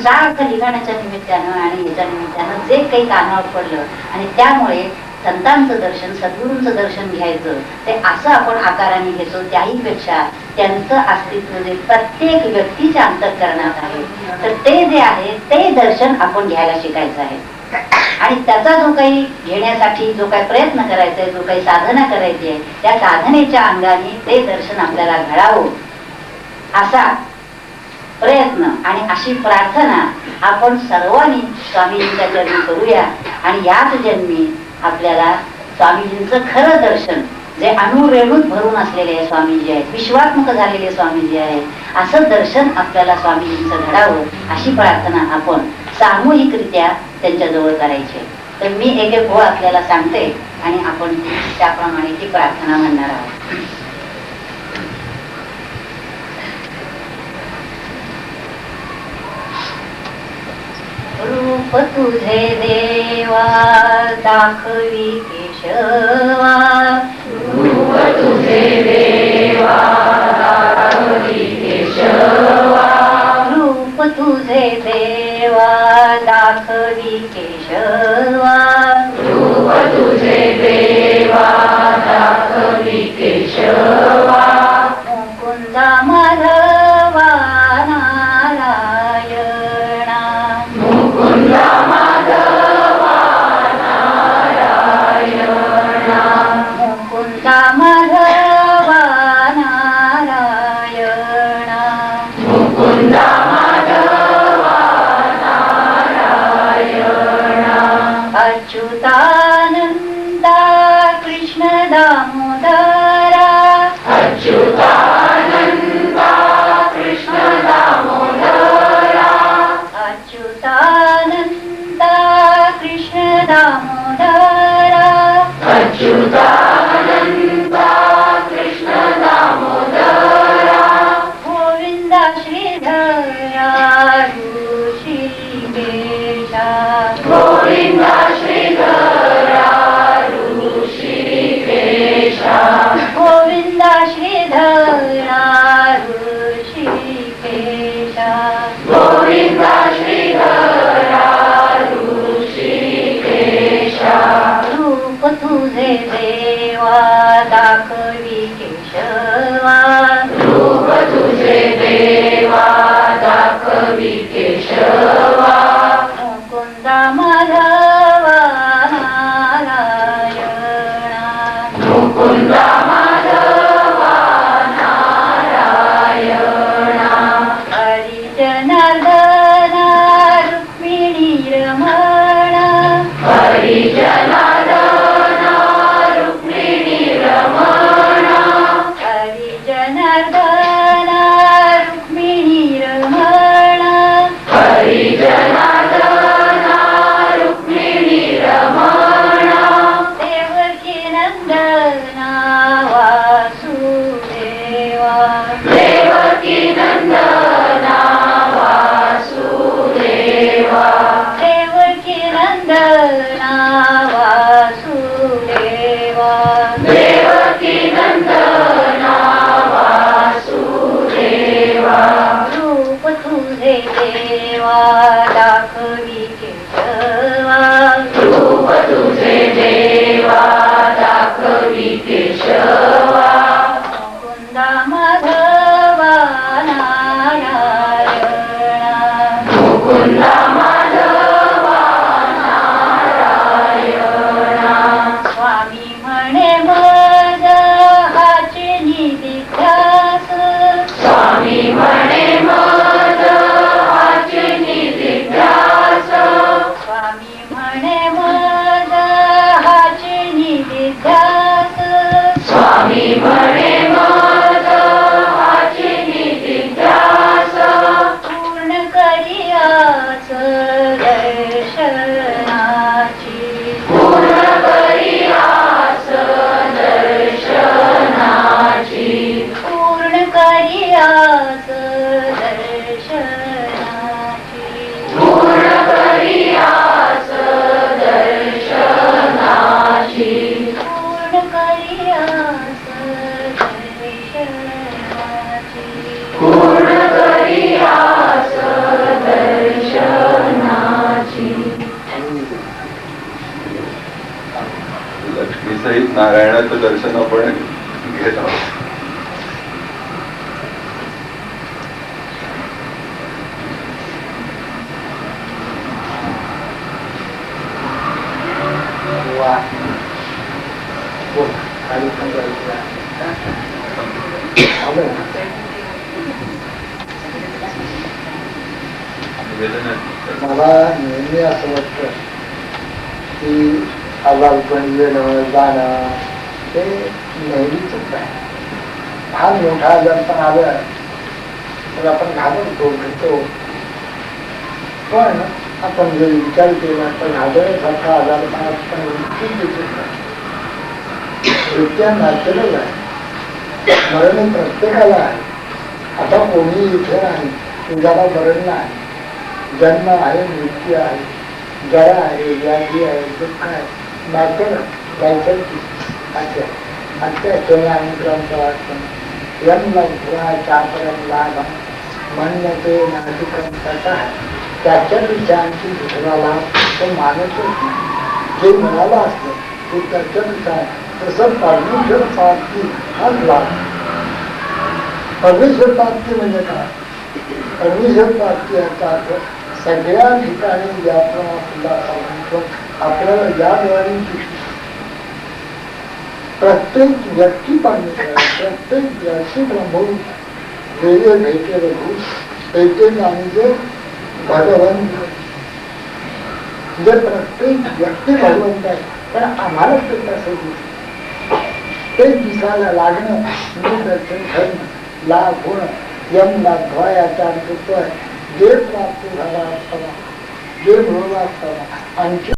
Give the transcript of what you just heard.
सारखं लिखाणाच्या निमित्तानं आणि ह्याच्या निमित्तानं जे काही कानावर पडलं आणि त्यामुळे संतांचं दर्शन, सद्गुरूंचं दर्शन घ्यायचं ते असं आपण आकाराने घेतो, त्याही पेक्षा त्यांचं अस्तित्व जे प्रत्येक व्यक्तीच्या अंतःकरणात आहे, तर ते जे आहे ते दर्शन आपण घ्यायला शिकायचं आहे. आणि त्याचा जो काही घेण्यासाठी जो काही प्रयत्न करायचा आहे, जो काही साधना करायची आहे, त्या साधनेच्या अंगाने ते दर्शन आपल्याला घडावं असा प्रयत्न आणि अशी प्रार्थना आपण सर्वांनी स्वामीजींच्या चरणी करूया. आणि याच जन्मी आपल्याला स्वामीजींचं खरं दर्शन, जे अणुरेणूत भरून असलेले स्वामीजी आहेत, विश्वात्मक झालेले स्वामीजी आहेत, असं दर्शन आपल्याला स्वामीजींचं घडावं अशी प्रार्थना आपण सामूहिकरित्या त्यांच्याजवळ करायची. तर मी एक एक ओळ आपल्याला सांगते आणि आपण त्याप्रमाणे ती प्रार्थना म्हणणार आहोत. रूप तुझे देवा दाखवी केशवा, रूप तुझे देवा दाखवी केशवा, रूप तुझे देवा दाखवी केशवा, रूप तुझे देवा दाखवी केशवा, मुकुंदा माधवा नारायणा, मुकुंदा माधवा नारायणा, मुकुंदा माधवा नारायणा, मुकुंदा माधवा नारायणा, अच्युतानंदा कृष्ण दामोदरा, अच्युतानंदा कृष्ण दामोदरा, अच्युतानंदा कृष्ण दामोदरा, अच्युतानंदा कृष्ण दामोदरा, गोविंदा श्रीधरा ऋषिकेशा, गोविंदा श्रीधरा ऋषिकेशा, गोविंदा श्रीधरा ऋषिकेशा, गोविंदा श्रीधरा ऋषिकेशा, रूप तुझे देवा दाखवी केशवा, रूप तुझे देवा दाखवी केशवा, मुकुंदा माधवा नारायणा, मुकुंदा माधवा नारायणा, हरी जनार्दना रुक्मिणी रमणा, हरी जनार्दना रुक्मिणी रमणा, हरी जनार्दना रुक्मिणी रमणा, हरी जनार्दना रुक्मिणी रमणा, देवकी नंदना वासुदेवा, देवकी नंदना वासुदेवा, देवकी नंदना वासुदेवा, देवकी नंदना वासुदेवा, रूप तुझे देवा दाखवी केशवा, रूप तुझे देवा दाखवी केशवा, मुकुंदा माधवा नारायणा, मुकुंदा माधवा नारायणा, स्वामी म्हणे मज हाचे निधिध्यास, स्वामी म्हणे मज हाचे निधिध्यास, स्वामी म्हणे मज हाचे निधिध्यास, स्वामी म्हणे मज हाचे निधिध्यास, पूर्ण करियाच दर्शनाची, पूर्ण करियास दर्शनाची, पूर्ण करियाच दर्शनाची, पूर्ण करियास दर्शनाची, पूर्ण करियास दर्शनाची, पूर्ण करियास दर्शनाची. सहित नारायणाचं दर्शन आपण घेत आहोत. मला नेहमी असं वाटतं की आजारपण येणं जाणं ते नेहमीच आहे. हा मोठा आजारपण आला तर आपण घाबरतो घेतो, पण आपण जर विचार केला तर घाबरण्यासारखा आजारपण आपण इतक्या नॅचरल आहे. मरण प्रत्येकाला आहे. आता कोणी इथे नाही तुझ्याला मरण नाही. जन्म आहे, मृत्यू आहे, जरा आहे, व्याधी आहे, दुःख आहे, नॅचरल नैसर्गिक असे अत्याचय अनुक्रमचा वाटतं यम लघुरा चापरम लाभ म्हणते नाशिकम कथा आहे. त्याच्यापेक्षा आणखी दुसरा लाभ तो मानतच नाही. जे मिळालं असतं ते त्याच्यापेक्षा तसं परमेश्वर प्राप्ती हाच लाभ. परमेश्वर प्राप्ती म्हणजे काय? परमेश्वर प्राप्ती याचा अर्थ सगळ्या ठिकाणी व्यापन आपल्याला या वेळी प्रत्येक व्यक्ती परमेश्वर, प्रत्येक व्यक्ती प्रभू, वेगळे भेटे रघु एक म्हणजे भगवंत. जे प्रत्येक व्यक्ती भगवंत आहे, पण आम्हाला ते कसं दिसतं ते दिसायला लागणं म्हणजे दर्शन करणं, लाभ होणं, यम लाभ याचा अर्थ तो आहे. जे प्राप्त झाला असताना, जे मिळवला असताना आणखी